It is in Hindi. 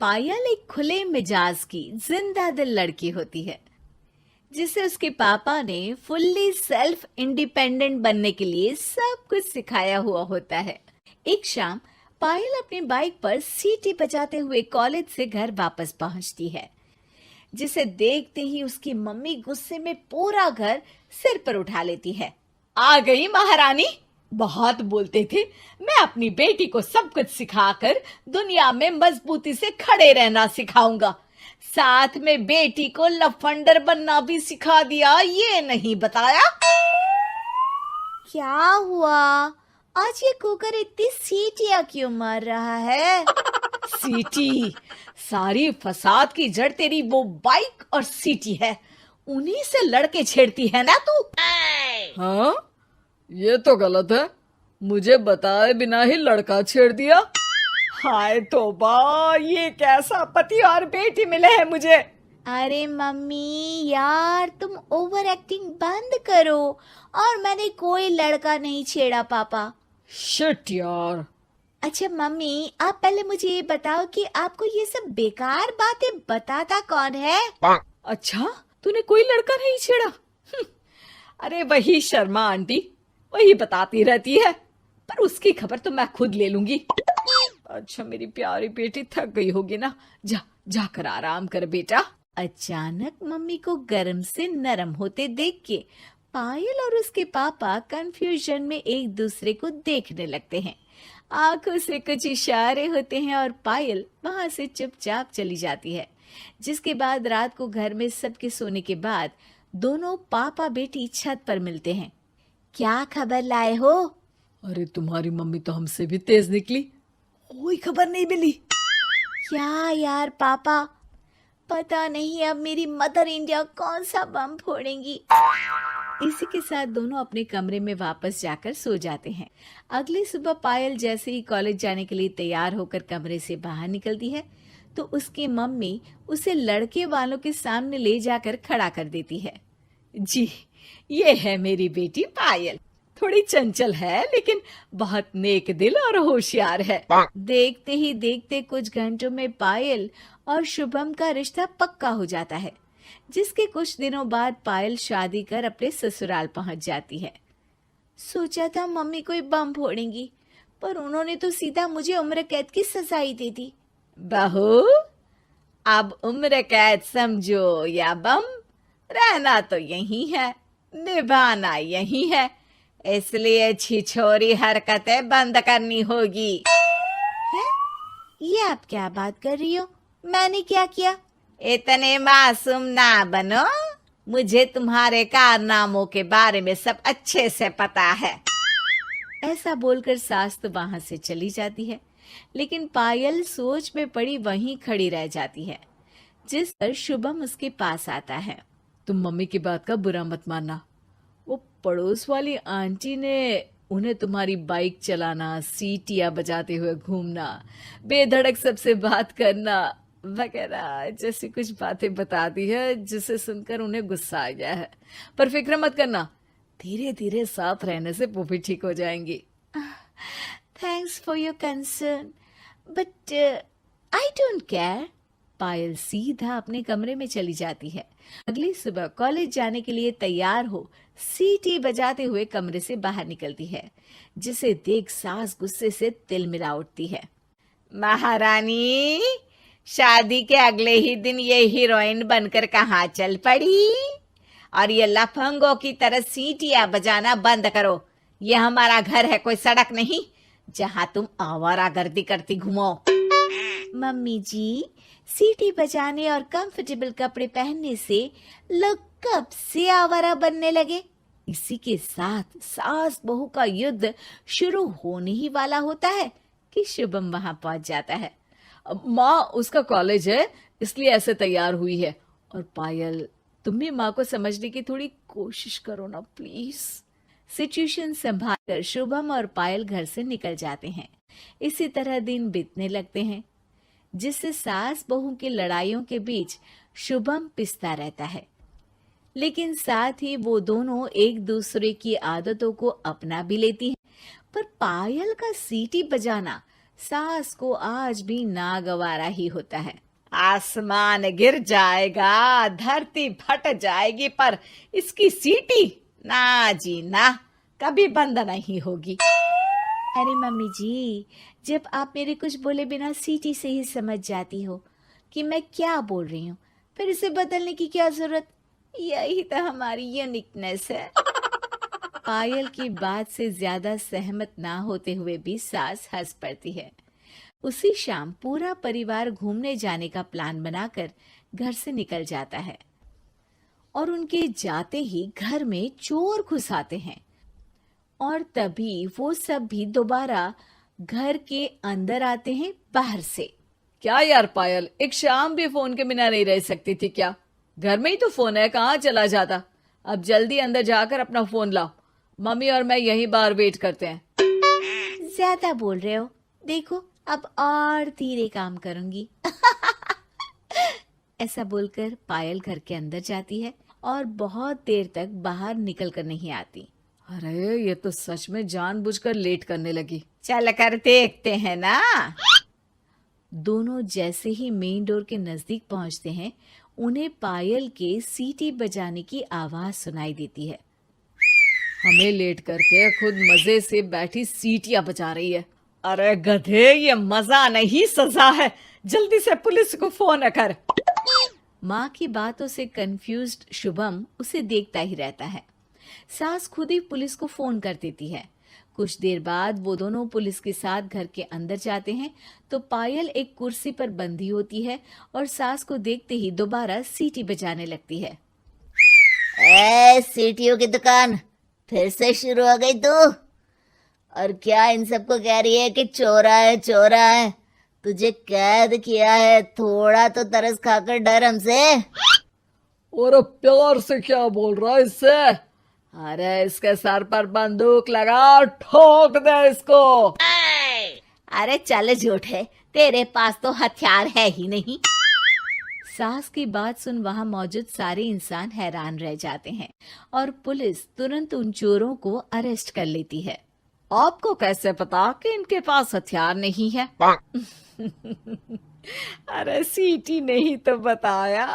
पायल एक खुले मिजाज की जिंदा दिल लड़की होती है जिसे उसके पापा ने फुल्ली सेल्फ इंडिपेंडेंट बनने के लिए सब कुछ सिखाया हुआ होता है। एक शाम पायल अपनी बाइक पर सीटी बजाते हुए कॉलेज से घर वापस पहुंचती है, जिसे देखते ही उसकी मम्मी गुस्से में पूरा घर सिर पर उठा लेती है। आ गई महारानी, बहुत बोलते थे मैं अपनी बेटी को सब कुछ सिखाकर दुनिया में मजबूती से खड़े रहना सिखाऊंगा, साथ में बेटी को लफंडर बनना भी सिखा दिया, ये नहीं बताया। क्या हुआ? आज ये कुकर इतनी सीटियां क्यों मार रहा है? सीटी? सारी फसाद की जड़ तेरी वो बाइक और सीटी है, उन्हीं से लड़के छेड़ती है ना तू। हाँ, ये तो गलत है, मुझे बताए बिना ही लड़का छेड़ दिया। हाय तौबा, ये कैसा पति और बेटी मिले हैं मुझे। अरे मम्मी यार, तुम ओवर एक्टिंग बंद करो, और मैंने कोई लड़का नहीं छेड़ा पापा। शिट यार। अच्छा मम्मी, आप पहले मुझे ये बताओ कि आपको ये सब बेकार बातें बताता कौन है? अच्छा, तूने कोई लड़का नहीं छेड़ा? अरे वही शर्मा आंटी, वही बताती रहती है, पर उसकी खबर तो मैं खुद ले लूंगी। अच्छा मेरी प्यारी बेटी, थक गई होगी ना, जाकर आराम कर बेटा। अचानक मम्मी को गर्म से नरम होते देख के पायल और उसके पापा कंफ्यूजन में एक दूसरे को देखने लगते हैं। आंखों से कुछ इशारे होते हैं और पायल वहां से चुपचाप चली जाती है। जिसके बाद रात को घर में सबके सोने के बाद दोनों पापा बेटी छत पर मिलते हैं। क्या खबर लाए हो? अरे तुम्हारी मम्मी तो हमसे भी तेज निकली, कोई खबर नहीं मिली। क्या यार पापा, पता नहीं अब मेरी मदर इंडिया कौन सा बम फोड़ेंगी। इसी के साथ दोनों अपने कमरे में वापस जाकर सो जाते हैं। अगली सुबह पायल जैसे ही कॉलेज जाने के लिए तैयार होकर कमरे से बाहर निकलती है तो उसकी मम्मी उसे लड़के वालों के सामने ले जाकर खड़ा कर देती है। जी, ये है मेरी बेटी पायल, थोड़ी चंचल है लेकिन बहुत नेक दिल और होशियार है। देखते ही देखते कुछ घंटों में पायल और शुभम का रिश्ता पक्का हो जाता है, जिसके कुछ दिनों बाद पायल शादी कर अपने ससुराल पहुंच जाती है। सोचा था मम्मी कोई बम फोड़ेंगी, पर उन्होंने तो सीधा मुझे उम्र कैद की सजा ही दे दी। बहू, अब उम्र कैद समझो या बम, रहना तो यही है, निभाना यही है, इसलिए छिछोरी हरकतें बंद करनी होगी। है? ये आप क्या बात कर रही हो? मैंने क्या किया? इतने मासूम ना बनो, मुझे तुम्हारे कारनामों के बारे में सब अच्छे से पता है। ऐसा बोलकर सास तो वहां से चली जाती है, लेकिन पायल सोच में पड़ी वहीं खड़ी रह जाती है। जिस पर शुभम उसके पास आता है। तुम मम्मी की बात का बुरा मत मानना, वो पड़ोस वाली आंटी ने उन्हें तुम्हारी बाइक चलाना, सीटियां बजाते हुए घूमना, बेधड़क सबसे बात करना वगैरह जैसी कुछ बातें बता दी है, जिसे सुनकर उन्हें गुस्सा आ गया है। पर फिक्र मत करना, धीरे धीरे साथ रहने से वो भी ठीक हो जाएंगी। Thanks for your concern, but I don't care. Payal सीधा अपने कमरे में चली जाती है। अगली सुबह कॉलेज जाने के लिए तैयार हो सीटी बजाते हुए कमरे से बाहर निकलती है, जिसे देख सास गुस्से से तिलमिला उठती है। महारानी, शादी के अगले ही दिन ये हीरोइन बनकर कहाँ चल पड़ी? और ये लफंगों की तरह सीटियां बजाना बंद करो। ये हमारा घर है, कोई सड़क नहीं जहाँ तुम आवारागर्दी करती घूमो। मम्मी जी, सीटी बजाने और कंफर्टेबल कपड़े पहनने से लोग कब से आवारा बनने लगे? इसी के साथ सास बहू का युद्ध शुरू होने ही वाला होता है कि शुभम वहां पहुंच जाता है। माँ, उसका कॉलेज है इसलिए ऐसे तैयार हुई है। और पायल, तुम भी माँ को समझने की थोड़ी कोशिश करो ना प्लीज। सिचुएशन संभालकर शुभम और पायल घर से निकल जाते हैं। इसी तरह दिन बीतने लगते हैं, जिससे सास बहू की लड़ाइयों के बीच शुभम पिसता रहता है, लेकिन साथ ही वो दोनों एक दूसरे की आदतों को अपना भी लेती हैं। पर पायल का सीटी बजाना सास को आज भी नागवारा ही होता है। आसमान गिर जाएगा, धरती फट जाएगी, पर इसकी सीटी ना जी ना, कभी बंद नहीं होगी। अरे मम्मी जी, जब आप मेरे कुछ बोले बिना सीटी से ही समझ जाती हो कि मैं क्या बोल रही हूँ, फिर इसे बदलने की क्या जरूरत? यही तो हमारी यूनिकनेस है। पायल की बात से ज्यादा सहमत ना होते हुए भी सास हंस पड़ती है। उसी शाम पूरा परिवार घूमने जाने का प्लान बनाकर घर से निकल जाता है और उनके जाते ही घर में चोर घुस आते हैं और तभी वो सब भी दोबारा घर के अंदर आते हैं बाहर से। क्या यार पायल, एक शाम भी फोन के बिना नहीं रह सकती थी क्या? घर में ही तो फोन है, कहाँ चला जाता? अब जल्दी अंदर जाकर अपना फोन लाओ, मम्मी और मैं यहीं बाहर वेट करते हैं। ज्यादा बोल रहे हो, देखो अब और धीरे काम करूंगी। ऐसा बोलकर पायल घर के अंदर जाती है और बहुत देर तक बाहर निकल कर नहीं आती। अरे ये तो सच में जानबूझकर लेट करने लगी। चल कर देखते हैं ना। दोनों जैसे ही मेन डोर के नजदीक पहुंचते हैं, उन्हें पायल के सीटी बजाने की आवाज सुनाई देती है। हमें लेट करके खुद मजे से बैठी सीटियां बजा रही है। अरे गधे, ये मजा नहीं सजा है, जल्दी से पुलिस को फोन कर। माँ की बातों से कंफ्यूज्ड शुभम उसे देखता ही रहता है। सास खुद ही पुलिस को फोन कर देती है। कुछ देर बाद वो दोनों पुलिस के साथ घर के अंदर जाते हैं तो पायल एक कुर्सी पर बंधी होती है और सास को देखते ही दोबारा सीटी बजाने लगती है। सीटियों की दुकान फिर से शुरू हो गई तू? और क्या इन सबको कह रही है कि चोरा है चोरा है? तुझे कैद किया है, थोड़ा तो तरस खाकर डर हमसे। और प्यार से क्या बोल रहा है इससे? अरे इसके सर पर बंदूक लगा, ठोक दे इसको। अरे चल झूठे, तेरे पास तो हथियार है ही नहीं। सास की बात सुन वहां मौजूद सारे इंसान हैरान रह जाते हैं और पुलिस तुरंत उन चोरों को अरेस्ट कर लेती है। आपको कैसे पता कि इनके पास हथियार नहीं है? अरे सीटी नहीं तो बताया।